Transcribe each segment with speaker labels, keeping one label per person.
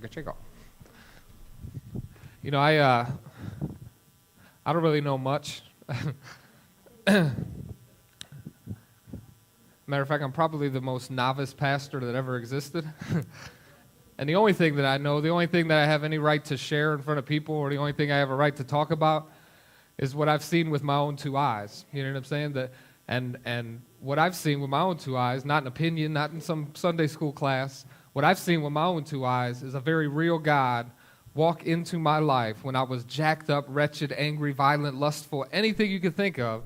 Speaker 1: Check out. I don't really know much. Matter of fact, I'm probably the most novice pastor that ever existed. And the only thing that I know, the only thing that I have any right to share in front of people, or the only thing I have a right to talk about, is what I've seen with my own two eyes. You know what I'm saying? And what I've seen with my own two eyes, not an opinion, not in some Sunday school class, what I've seen with my own two eyes is a very real God walk into my life when I was jacked up, wretched, angry, violent, lustful, anything you could think of,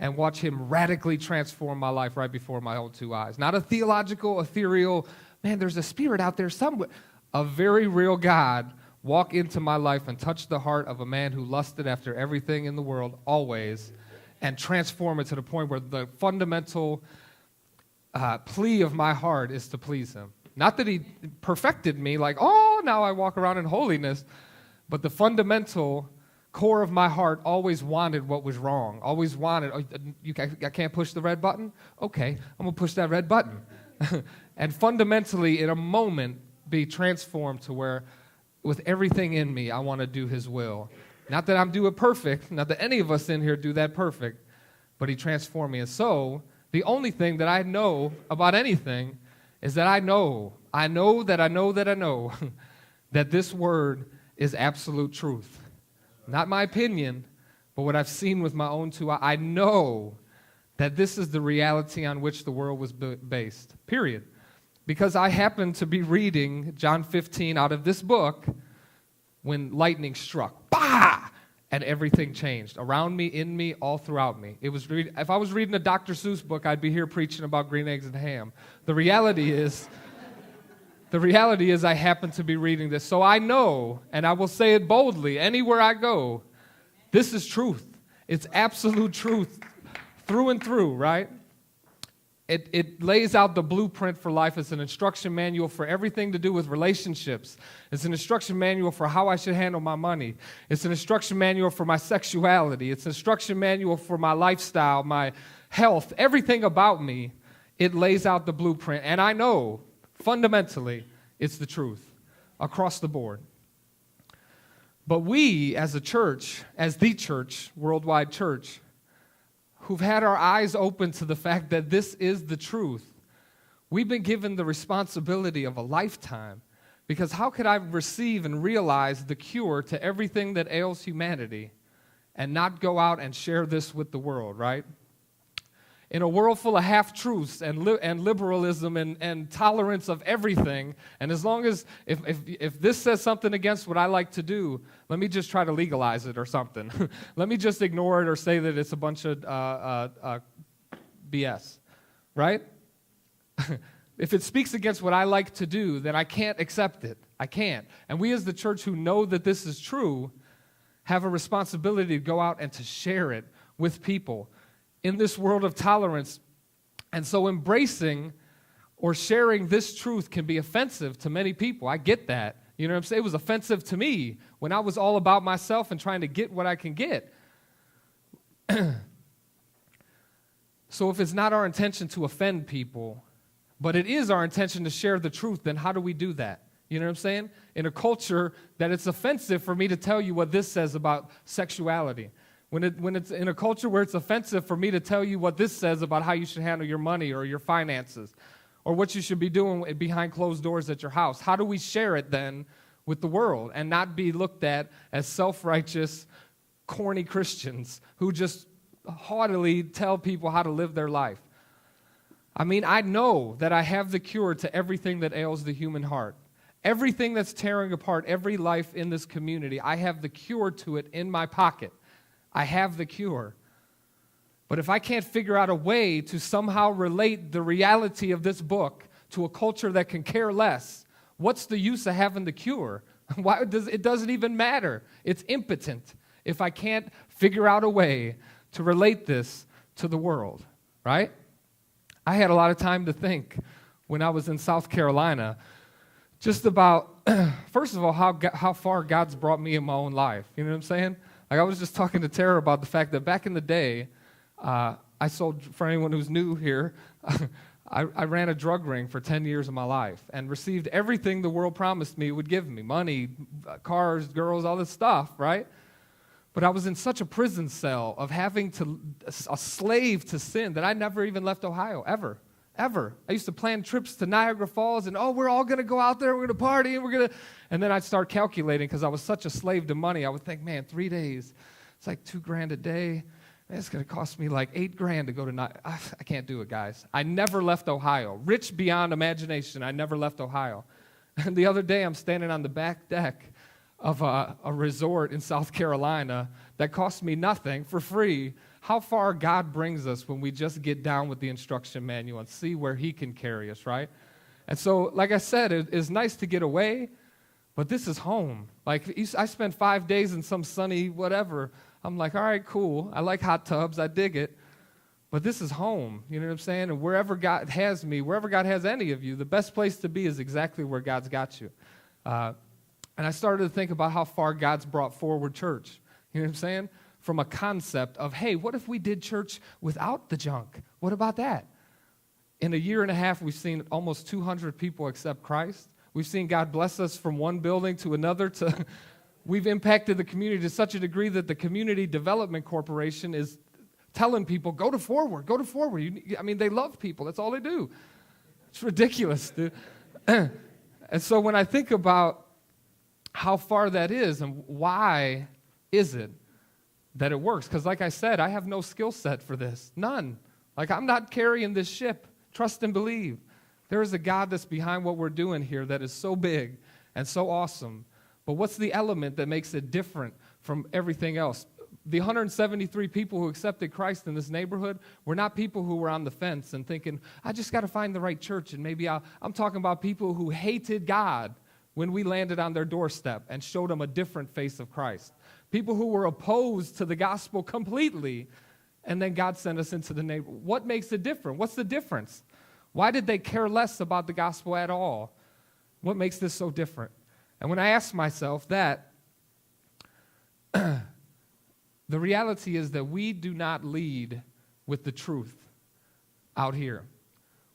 Speaker 1: and watch him radically transform my life right before my own two eyes. Not a theological, ethereal, man, there's a spirit out there somewhere. A very real God walk into my life and touch the heart of a man who lusted after everything in the world always, and transform it to the point where the fundamental plea of my heart is to please him. Not that he perfected me like, oh, now I walk around in holiness, but the fundamental core of my heart always wanted what was wrong, always wanted, I can't push the red button? Okay, I'm going to push that red button. And fundamentally, in a moment, be transformed to where, with everything in me, I want to do his will. Not that I'm doing perfect, not that any of us in here do that perfect, but he transformed me. And so, the only thing that I know about anything is that I know that this word is absolute truth. Not my opinion, but what I've seen with my own two eyes. I know that this is the reality on which the world was based, period. Because I happened to be reading John 15 out of this book when lightning struck. Bah! And everything changed around me, in me, all throughout me. If I was reading a Dr. Seuss book, I'd be here preaching about green eggs and ham. The reality is I happen to be reading this. So I know, and I will say it boldly, anywhere I go, this is truth. It's absolute truth through and through, right? It lays out the blueprint for life. It's an instruction manual for everything to do with relationships. It's an instruction manual for how I should handle my money. It's an instruction manual for my sexuality. It's an instruction manual for my lifestyle, my health, everything about me. It lays out the blueprint. And I know, fundamentally, it's the truth across the board. But we, as a church, as the church, worldwide church, who've had our eyes open to the fact that this is the truth, we've been given the responsibility of a lifetime. Because how could I receive and realize the cure to everything that ails humanity and not go out and share this with the world, right? In a world full of half-truths and liberalism and tolerance of everything, and as long as, if this says something against what I like to do, let me just try to legalize it or something. Let me just ignore it or say that it's a bunch of BS, right? If it speaks against what I like to do, then I can't accept it. I can't. And we as the church who know that this is true have a responsibility to go out and to share it with people in this world of tolerance. And so embracing or sharing this truth can be offensive to many people. I get that. You know what I'm saying? It was offensive to me when I was all about myself and trying to get what I can get. So if it's not our intention to offend people, but it is our intention to share the truth, then how do we do that? You know what I'm saying? In a culture that it's offensive for me to tell you what this says about sexuality. When it's in a culture where it's offensive for me to tell you what this says about how you should handle your money or your finances or what you should be doing behind closed doors at your house, how do we share it then with the world and not be looked at as self-righteous, corny Christians who just haughtily tell people how to live their life? I mean, I know that I have the cure to everything that ails the human heart. Everything that's tearing apart every life in this community, I have the cure to it in my pocket. I have the cure. But if I can't figure out a way to somehow relate the reality of this book to a culture that can care less, what's the use of having the cure? It doesn't even matter. It's impotent if I can't figure out a way to relate this to the world, right? I had a lot of time to think when I was in South Carolina just about, first of all, how far God's brought me in my own life. You know what I'm saying? Like I was just talking to Tara about the fact that back in the day, I sold, for anyone who's new here, I ran a drug ring for 10 years of my life and received everything the world promised me it would give me, money, cars, girls, all this stuff, right? But I was in such a prison cell of having a slave to sin that I never even left Ohio, ever. I used to plan trips to Niagara Falls and, we're all going to go out there, we're going to party, and then I'd start calculating because I was such a slave to money. I would think, man, 3 days, it's like $2,000 a day. Man, it's going to cost me like $8,000 to go to Niagara. I can't do it, guys. I never left Ohio. Rich beyond imagination, I never left Ohio. And the other day, I'm standing on the back deck of a resort in South Carolina that cost me nothing for free. How far God brings us when we just get down with the instruction manual and see where he can carry us, right? And so, like I said, it's nice to get away, but this is home. Like, I spent 5 days in some sunny whatever. I'm like, all right, cool. I like hot tubs. I dig it. But this is home. You know what I'm saying? And wherever God has me, wherever God has any of you, the best place to be is exactly where God's got you. And I started to think about how far God's brought forward church. You know what I'm saying? From a concept of, hey, what if we did church without the junk? What about that? In a year and a half, we've seen almost 200 people accept Christ. We've seen God bless us from one building to another. We've impacted the community to such a degree that the Community Development Corporation is telling people, go to Forward. They love people. That's all they do. It's ridiculous, dude. And so when I think about how far that is and why is it that it works? Because like I said, I have no skill set for this. None. Like, I'm not carrying this ship. Trust and believe. There is a God that's behind what we're doing here that is so big and so awesome. But what's the element that makes it different from everything else? The 173 people who accepted Christ in this neighborhood were not people who were on the fence and thinking, I just got to find the right church and maybe I'm talking about people who hated God when we landed on their doorstep and showed them a different face of Christ. People who were opposed to the gospel completely, and then God sent us into the neighborhood. What makes it different? What's the difference? Why did they care less about the gospel at all? What makes this so different? And when I ask myself that, the reality is that we do not lead with the truth out here.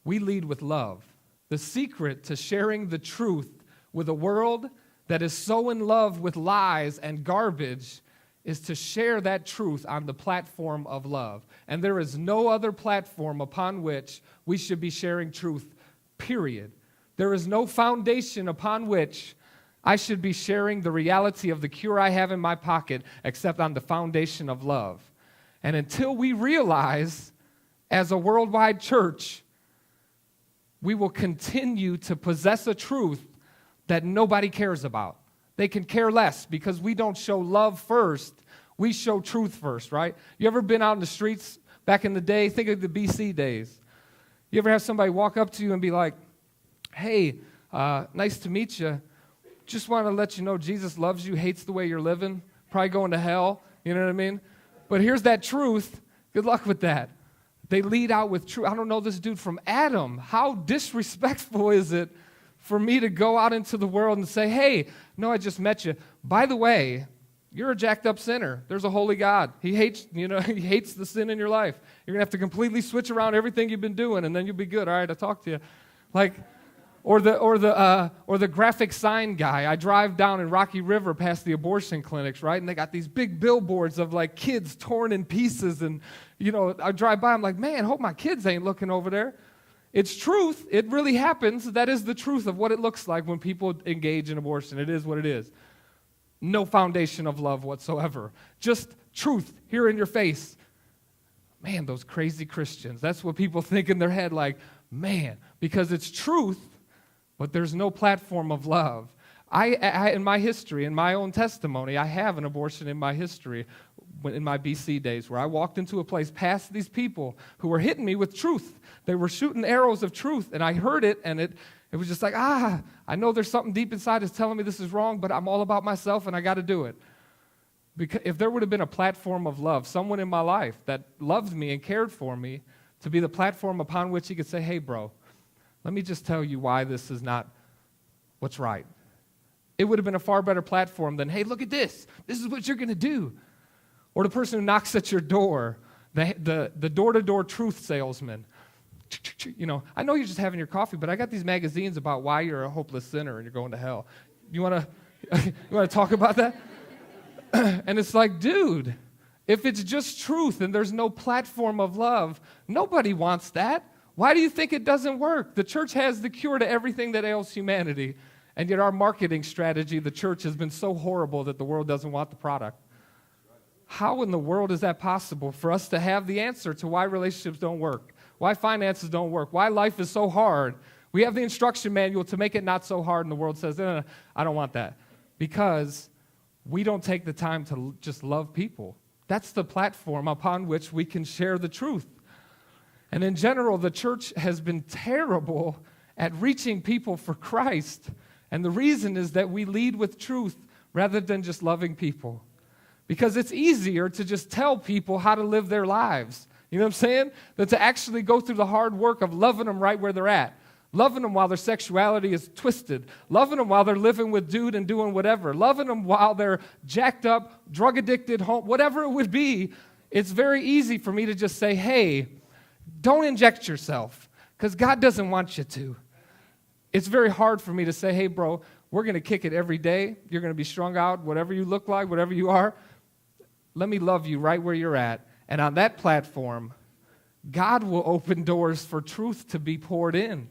Speaker 1: We lead with love. The secret to sharing the truth with a world that is so in love with lies and garbage is to share that truth on the platform of love. And there is no other platform upon which we should be sharing truth, period. There is no foundation upon which I should be sharing the reality of the cure I have in my pocket except on the foundation of love. And until we realize, as a worldwide church, we will continue to possess a truth that nobody cares about. They can care less because we don't show love first. We show truth first, right? You ever been out in the streets back in the day? Think of the BC days. You ever have somebody walk up to you and be like, hey, nice to meet you. Just want to let you know Jesus loves you, hates the way you're living, probably going to hell, you know what I mean? But here's that truth. Good luck with that. They lead out with truth. I don't know this dude from Adam. How disrespectful is it for me to go out into the world and say, hey, no, I just met you. By the way, you're a jacked up sinner. There's a holy God. He hates the sin in your life. You're going to have to completely switch around everything you've been doing, and then you'll be good. All right, I'll talk to you. Like, or the graphic sign guy. I drive down in Rocky River past the abortion clinics, right? And they got these big billboards of like kids torn in pieces. And, I drive by, I'm like, man, hope my kids ain't looking over there. It's truth. It really happens. That is the truth of what it looks like when people engage in abortion. It is what it is. No foundation of love whatsoever. Just truth here in your face. Man, those crazy Christians. That's what people think in their head, like, man, because it's truth, but there's no platform of love. I in my history, in my own testimony, I have an abortion in my history in my BC days where I walked into a place past these people who were hitting me with truth. They were shooting arrows of truth, and I heard it, and it was just like, I know there's something deep inside that's telling me this is wrong, but I'm all about myself, and I got to do it. Because if there would have been a platform of love, someone in my life that loved me and cared for me, to be the platform upon which he could say, hey, bro, let me just tell you why this is not what's right. It would have been a far better platform than, hey, look at this. This is what you're going to do. Or the person who knocks at your door, the door-to-door truth salesman. I know you're just having your coffee, but I got these magazines about why you're a hopeless sinner and you're going to hell. You want to talk about that? And it's like, dude, if it's just truth and there's no platform of love, nobody wants that. Why do you think it doesn't work? The church has the cure to everything that ails humanity, and yet our marketing strategy, the church, has been so horrible that the world doesn't want the product. How in the world is that possible for us to have the answer to why relationships don't work, why finances don't work, why life is so hard? We have the instruction manual to make it not so hard, and the world says, no, I don't want that. Because we don't take the time to just love people. That's the platform upon which we can share the truth. And in general, the church has been terrible at reaching people for Christ. And the reason is that we lead with truth rather than just loving people. Because it's easier to just tell people how to live their lives. You know what I'm saying? Than to actually go through the hard work of loving them right where they're at. Loving them while their sexuality is twisted. Loving them while they're living with dude and doing whatever. Loving them while they're jacked up, drug addicted, home, whatever it would be. It's very easy for me to just say, hey, don't inject yourself, because God doesn't want you to. It's very hard for me to say, hey, bro, we're going to kick it every day. You're going to be strung out, whatever you look like, whatever you are. Let me love you right where you're at. And on that platform, God will open doors for truth to be poured in.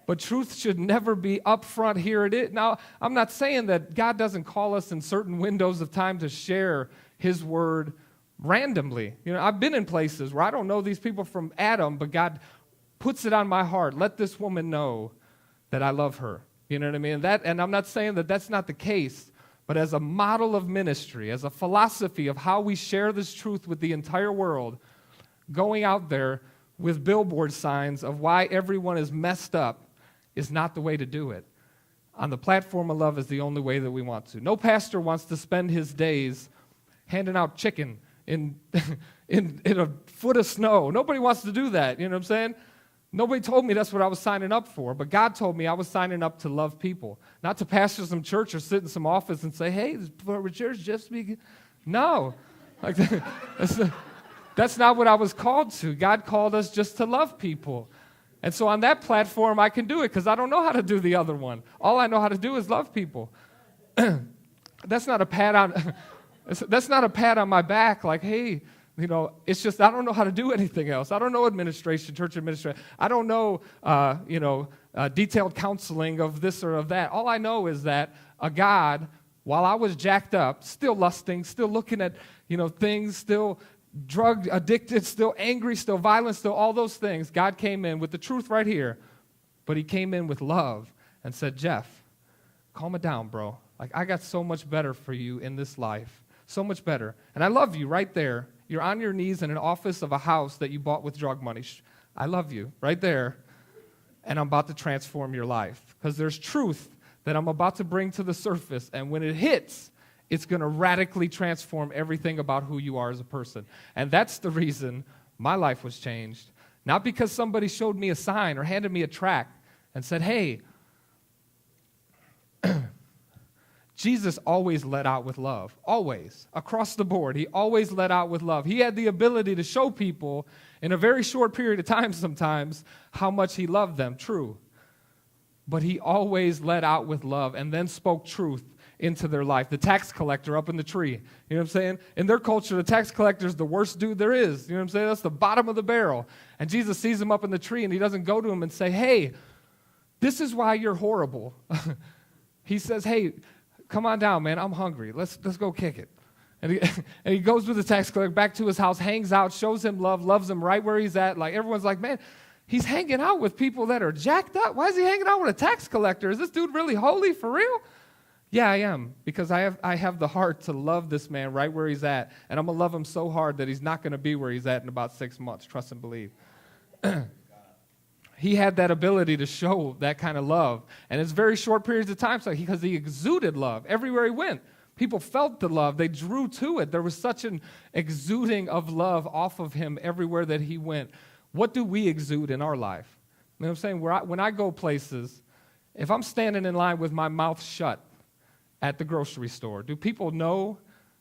Speaker 1: But truth should never be up front, here it is. Now, I'm not saying that God doesn't call us in certain windows of time to share his word randomly. I've been in places where I don't know these people from Adam, but God puts it on my heart. Let this woman know that I love her. You know what I mean? And I'm not saying that that's not the case, but as a model of ministry, as a philosophy of how we share this truth with the entire world, going out there with billboard signs of why everyone is messed up is not the way to do it. On the platform of love is the only way that we want to. No pastor wants to spend his days handing out chicken in a foot of snow. Nobody wants to do that, you know what I'm saying? Nobody told me that's what I was signing up for, but God told me I was signing up to love people, not to pastor some church or sit in some office and say, hey, this church just be. No. That's not what I was called to. God called us just to love people. And so on that platform, I can do it because I don't know how to do the other one. All I know how to do is love people. That's not a pat on my back like, hey, it's just I don't know how to do anything else. I don't know administration, church administration. I don't know, detailed counseling of this or of that. All I know is that a God, while I was jacked up, still lusting, still looking at, things, still drug addicted, still angry, still violent, still all those things, God came in with the truth right here. But he came in with love and said, Jeff, calm it down, bro. Like, I got so much better for you in this life. So much better. And I love you right there. You're on your knees in an office of a house that you bought with drug money. I love you right there. And I'm about to transform your life. Because there's truth that I'm about to bring to the surface. And when it hits, it's going to radically transform everything about who you are as a person. And that's the reason my life was changed. Not because somebody showed me a sign or handed me a tract and said, hey, Jesus always led out with love, always, across the board. He always led out with love. He had the ability to show people in a very short period of time sometimes how much he loved them, true. But he always led out with love and then spoke truth into their life. The tax collector up in the tree, you know what I'm saying? In their culture, the tax collector is the worst dude there is. You know what I'm saying? That's the bottom of the barrel. And Jesus sees him up in the tree and he doesn't go to him and say, hey, this is why you're horrible. He says, hey, come on down, man. I'm hungry. Let's go kick it. And he goes with the tax collector back to his house, hangs out, shows him love, loves him right where he's at. Like, everyone's like, man, he's hanging out with people that are jacked up. Why is he hanging out with a tax collector? Is this dude really holy for real? Yeah, I am, because I have the heart to love this man right where he's at, and I'm going to love him so hard that he's not going to be where he's at in about 6 months. Trust and believe. He had that ability to show that kind of love, and it's very short periods of time because he exuded love everywhere he went. People felt the love. They drew to it. There was such an exuding of love off of him everywhere that he went. What do we exude in our life? You know what I'm saying? When I go places, if I'm standing in line with my mouth shut at the grocery store, do people know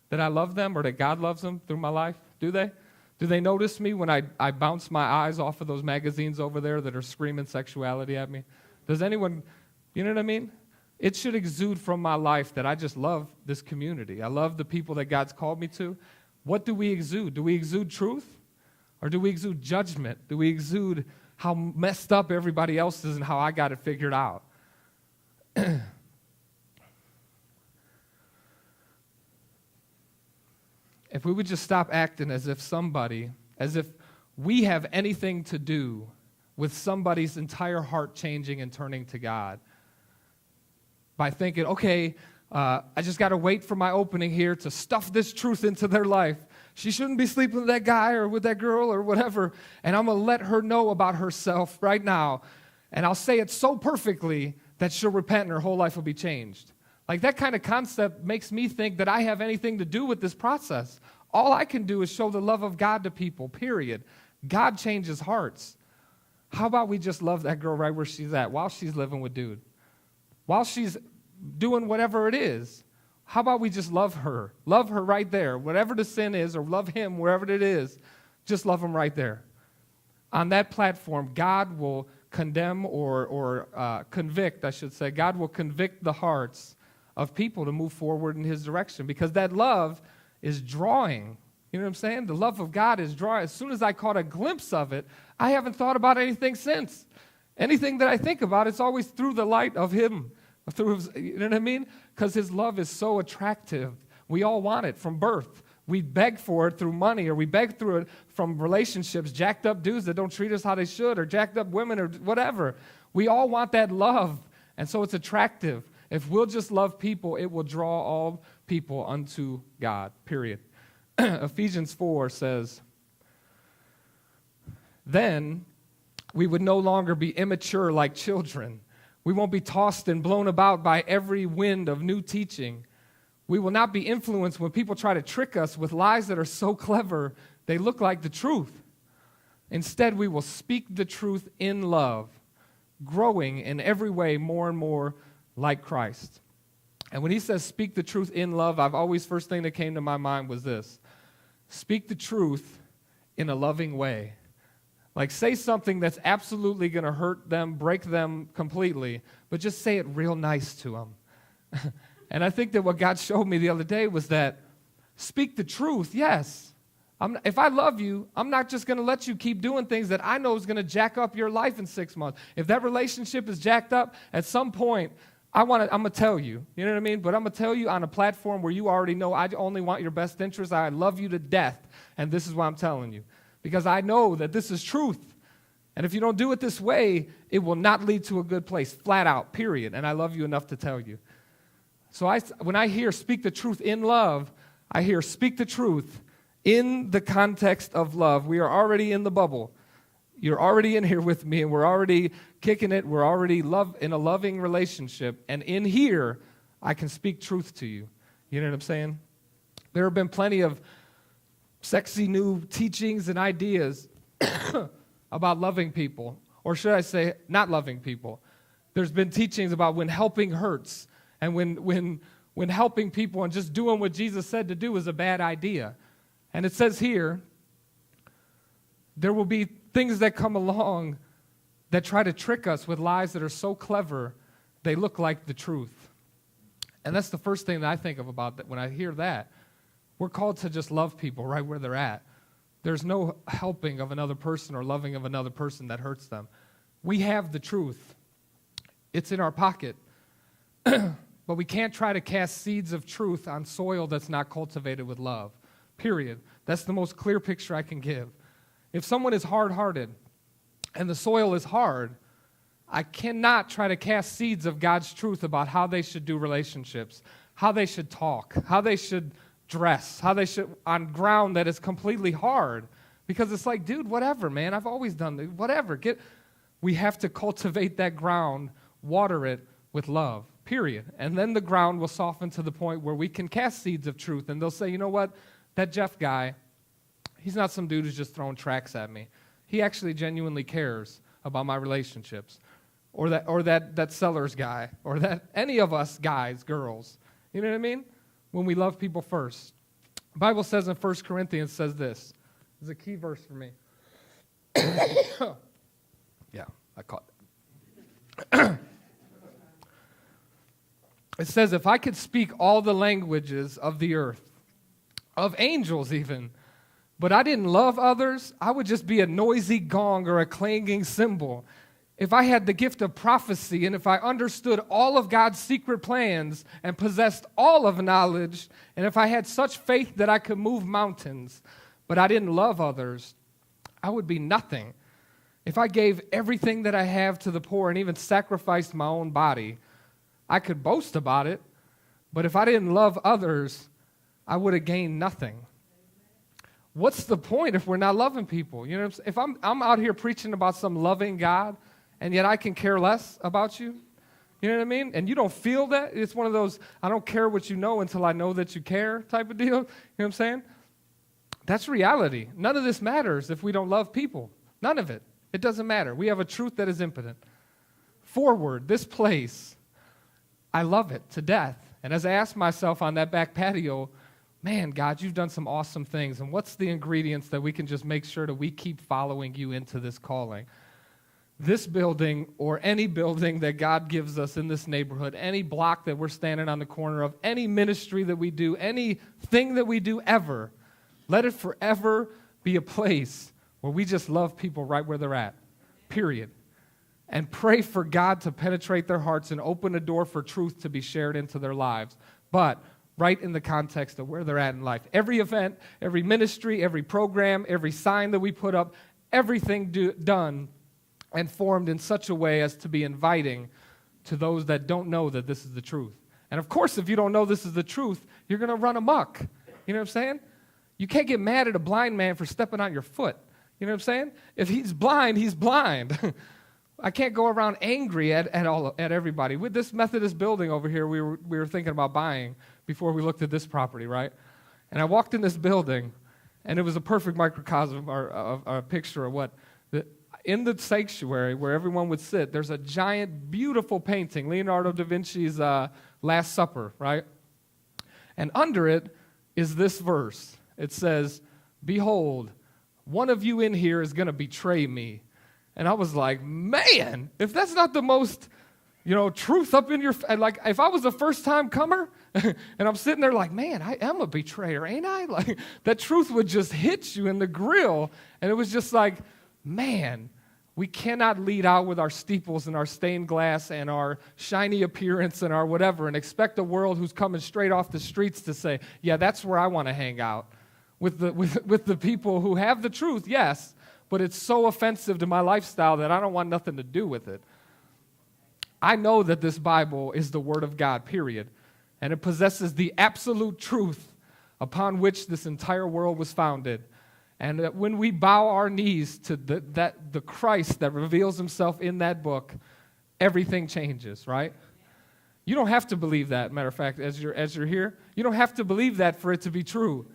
Speaker 1: that I love them or that God loves them through my life? Do they? Do they notice me when I bounce my eyes off of those magazines over there that are screaming sexuality at me? Does anyone, you know what I mean? It should exude from my life that I just love this community. I love the people that God's called me to. What do we exude? Do we exude truth? Or do we exude judgment? Do we exude how messed up everybody else is and how I got it figured out? If we would just stop acting as if we have anything to do with somebody's entire heart changing and turning to God, by thinking, okay, I just got to wait for my opening here to stuff this truth into their life. She shouldn't be sleeping with that guy or with that girl or whatever, and I'm going to let her know about herself right now, and I'll say it so perfectly that she'll repent and her whole life will be changed. Like, that kind of concept makes me think that I have anything to do with this process. All I can do is show the love of God to people, period. God changes hearts. How about we just love that girl right where she's at while she's living with dude? While she's doing whatever it is, how about we just love her? Love her right there. Whatever the sin is, or love him wherever it is, just love him right there. On that platform, God will condemn or convict, I should say. God will convict the hearts of people to move forward in his direction, because that love is drawing. You know what I'm saying? The love of God is drawing. As soon as I caught a glimpse of it, I haven't thought about anything since. Anything that I think about, it's always through the light of him. You know what I mean? Because his love is so attractive. We all want it from birth. We beg for it through money, or we beg through it from relationships, jacked up dudes that don't treat us how they should, or jacked up women, or whatever. We all want that love, and so it's attractive. If we'll just love people, it will draw all people unto God, period. Ephesians 4 says, then we would no longer be immature like children. We won't be tossed and blown about by every wind of new teaching. We will not be influenced when people try to trick us with lies that are so clever they look like the truth. Instead, we will speak the truth in love, growing in every way more and more like Christ. And when he says speak the truth in love, first thing that came to my mind was this: speak the truth in a loving way. Like, say something that's absolutely going to hurt them, break them completely, but just say it real nice to them. And I think that what God showed me the other day was that speak the truth, yes. If I love you, I'm not just going to let you keep doing things that I know is going to jack up your life in 6 months. If that relationship is jacked up, at some point, I'm going to tell you. You know what I mean? But I'm going to tell you on a platform where you already know I only want your best interest. I love you to death, and this is why I'm telling you. Because I know that this is truth. And if you don't do it this way, it will not lead to a good place, flat out, period. And I love you enough to tell you. So when I hear speak the truth in love, I hear speak the truth in the context of love. We are already in the bubble. You're already in here with me, and we're already kicking it. We're already in a loving relationship. And in here, I can speak truth to you. You know what I'm saying? There have been plenty of sexy new teachings and ideas about loving people, or should I say not loving people. There's been teachings about when helping hurts, and when helping people and just doing what Jesus said to do is a bad idea. And it says here, there will be things that come along that try to trick us with lies that are so clever they look like the truth. And that's the first thing that I think of about that when I hear that. We're called to just love people right where they're at. There's no helping of another person or loving of another person that hurts them. We have the truth. It's in our pocket. But we can't try to cast seeds of truth on soil that's not cultivated with love. Period. That's the most clear picture I can give. If someone is hard-hearted and the soil is hard, I cannot try to cast seeds of God's truth about how they should do relationships, how they should talk, how they should dress, how they should, on ground that is completely hard. Because it's like, dude, whatever, man. I've always done this. Whatever. We have to cultivate that ground, water it with love, period. And then the ground will soften to the point where we can cast seeds of truth. And they'll say, you know what? That Jeff guy, he's not some dude who's just throwing tracks at me. He actually genuinely cares about my relationships. Or that Sellers guy. Or that any of us guys, girls. You know what I mean? When we love people first. The Bible says in 1 Corinthians says this: is a key verse for me. Yeah, I caught that. It says, if I could speak all the languages of the earth, of angels even, but I didn't love others, I would just be a noisy gong or a clanging cymbal. If I had the gift of prophecy and if I understood all of God's secret plans and possessed all of knowledge, and if I had such faith that I could move mountains, but I didn't love others, I would be nothing. If I gave everything that I have to the poor and even sacrificed my own body, I could boast about it, but if I didn't love others, I would have gained nothing. What's the point if we're not loving people? You know what I'm saying? If I'm out here preaching about some loving God, and yet I can care less about you, you know what I mean? And you don't feel that? It's one of those, I don't care what you know until I know that you care type of deal. You know what I'm saying? That's reality. None of this matters if we don't love people. None of it. It doesn't matter. We have a truth that is impotent. Forward, this place, I love it to death. And as I asked myself on that back patio, man, God, you've done some awesome things. And what's the ingredients that we can just make sure that we keep following you into this calling? This building or any building that God gives us in this neighborhood, any block that we're standing on the corner of, any ministry that we do, anything that we do ever, let it forever be a place where we just love people right where they're at, period. And pray for God to penetrate their hearts and open a door for truth to be shared into their lives. But right in the context of where they're at in life. Every event, every ministry, every program, every sign that we put up, everything done and formed in such a way as to be inviting to those that don't know that this is the truth. And of course, if you don't know this is the truth, you're going to run amok. You know what I'm saying? You can't get mad at a blind man for stepping on your foot. You know what I'm saying? If he's blind, he's blind. I can't go around angry at everybody. With this Methodist building over here, we were thinking about buying before we looked at this property, right? And I walked in this building, and it was a perfect microcosm or a picture of what in the sanctuary where everyone would sit. There's a giant, beautiful painting, Leonardo da Vinci's Last Supper, right? And under it is this verse. It says, "Behold, one of you in here is going to betray me." And I was like, man, if that's not the most, truth up in your, like, if I was a first-time comer, and I'm sitting there like, man, I am a betrayer, ain't I? Like, that truth would just hit you in the grill. And it was just like, man, we cannot lead out with our steeples and our stained glass and our shiny appearance and our whatever and expect a world who's coming straight off the streets to say, yeah, that's where I want to hang out. With the people who have the truth, yes, but it's so offensive to my lifestyle that I don't want nothing to do with it. I know that this Bible is the Word of God, period, and it possesses the absolute truth upon which this entire world was founded. And that when we bow our knees to the Christ that reveals himself in that book, everything changes, right? You don't have to believe that, matter of fact, as you're here. You don't have to believe that for it to be true.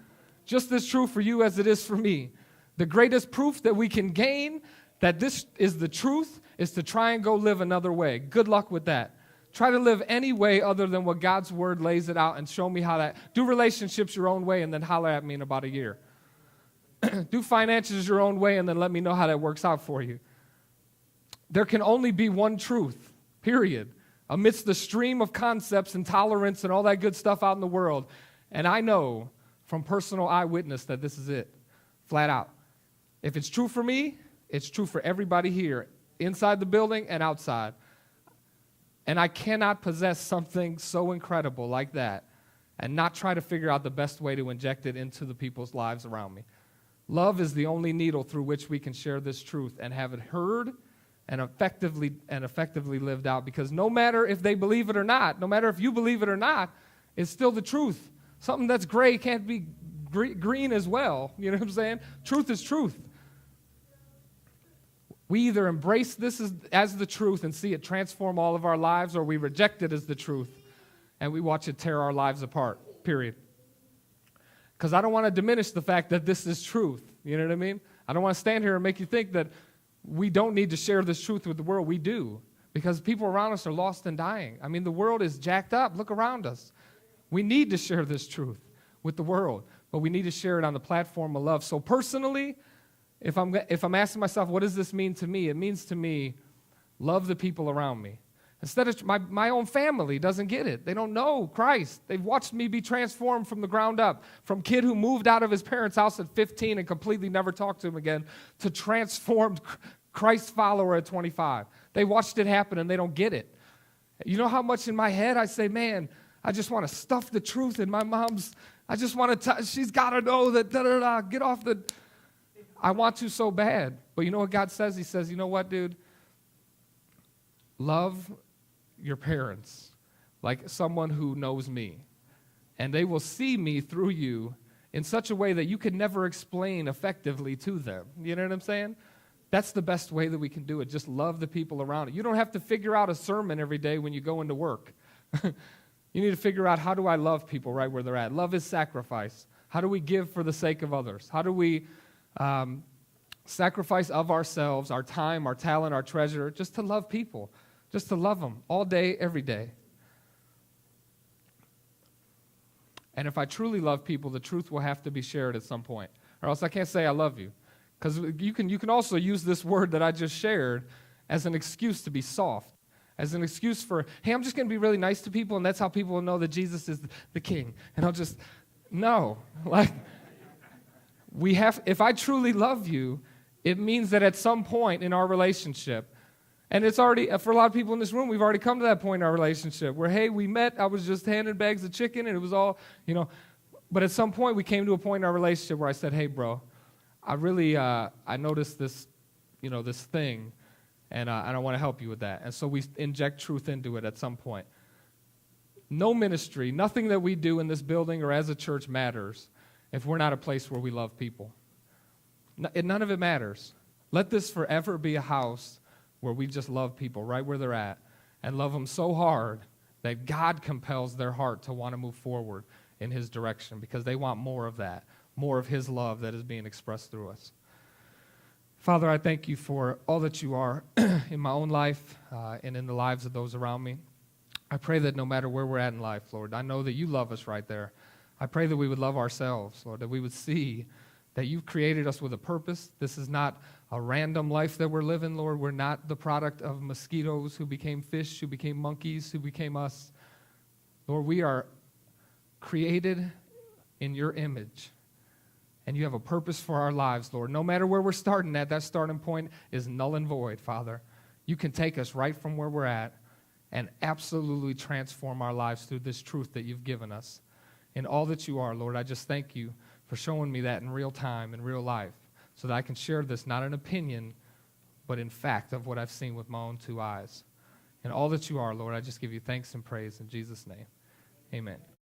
Speaker 1: Just as true for you as it is for me. The greatest proof that we can gain that this is the truth is to try and go live another way. Good luck with that. Try to live any way other than what God's word lays it out and show me how that. Do relationships your own way and then holler at me in about a year. Do finances your own way and then let me know how that works out for you. There can only be one truth, period, amidst the stream of concepts and tolerance and all that good stuff out in the world. And I know from personal eyewitness that this is it, flat out. If it's true for me, it's true for everybody here, inside the building and outside. And I cannot possess something so incredible like that and not try to figure out the best way to inject it into the people's lives around me. Love is the only needle through which we can share this truth and have it heard and effectively lived out, because no matter if they believe it or not, no matter if you believe it or not, it's still the truth. Something that's gray can't be green as well. You know what I'm saying? Truth is truth. We either embrace this as the truth and see it transform all of our lives, or we reject it as the truth and we watch it tear our lives apart, period. Because I don't want to diminish the fact that this is truth. You know what I mean? I don't want to stand here and make you think that we don't need to share this truth with the world. We do, because people around us are lost and dying. I mean, the world is jacked up. Look around us. We need to share this truth with the world. but we need to share it on the platform of love. So personally, if I'm asking myself, what does this mean to me? It means to me, love the people around me. Instead of my own family doesn't get it. They don't know Christ. They've watched me be transformed from the ground up, from kid who moved out of his parents' house at 15 and completely never talked to him again, to transformed Christ follower at 25. They watched it happen and they don't get it. You know how much in my head I say, man, I just want to stuff the truth in my mom's. I just want to, she's got to know that, get off the. I want to so bad. But you know what God says? He says, you know what, dude? Love your parents like someone who knows me. And they will see me through you in such a way that you can never explain effectively to them. You know what I'm saying? That's the best way that we can do it. Just love the people around you. You don't have to figure out a sermon every day when you go into work. You need to figure out, how do I love people right where they're at? Love is sacrifice. How do we give for the sake of others? How do we sacrifice of ourselves, our time, our talent, our treasure, just to love people? Just to love them all day, every day. And if I truly love people, the truth will have to be shared at some point. Or else I can't say I love you. Because you can also use this word that I just shared as an excuse to be soft. As an excuse for, hey, I'm just going to be really nice to people, and that's how people will know that Jesus is the king. And I'll just, no. Like, if I truly love you, it means that at some point in our relationship, and it's already, for a lot of people in this room, we've already come to that point in our relationship where, hey, we met, I was just handing bags of chicken, and it was all, but at some point we came to a point in our relationship where I said, hey, bro, I really, I noticed this, this thing, and I want to help you with that. And so we inject truth into it at some point. No ministry, nothing that we do in this building or as a church matters if we're not a place where we love people. None of it matters. Let this forever be a house where we just love people right where they're at and love them so hard that God compels their heart to want to move forward in his direction because they want more of that, more of his love that is being expressed through us. Father, I thank you for all that you are in my own life and in the lives of those around me. I pray that no matter where we're at in life, Lord, I know that you love us right there. I pray that we would love ourselves, Lord, that we would see that you've created us with a purpose. This is not a random life that we're living, Lord. We're not the product of mosquitoes who became fish, who became monkeys, who became us. Lord, we are created in your image, and you have a purpose for our lives, Lord. No matter where we're starting at, that starting point is null and void, Father. You can take us right from where we're at and absolutely transform our lives through this truth that you've given us. In all that you are, Lord, I just thank you for showing me that in real time, in real life, so that I can share this, not an opinion, but in fact of what I've seen with my own two eyes. In all that you are, Lord, I just give you thanks and praise in Jesus' name. Amen.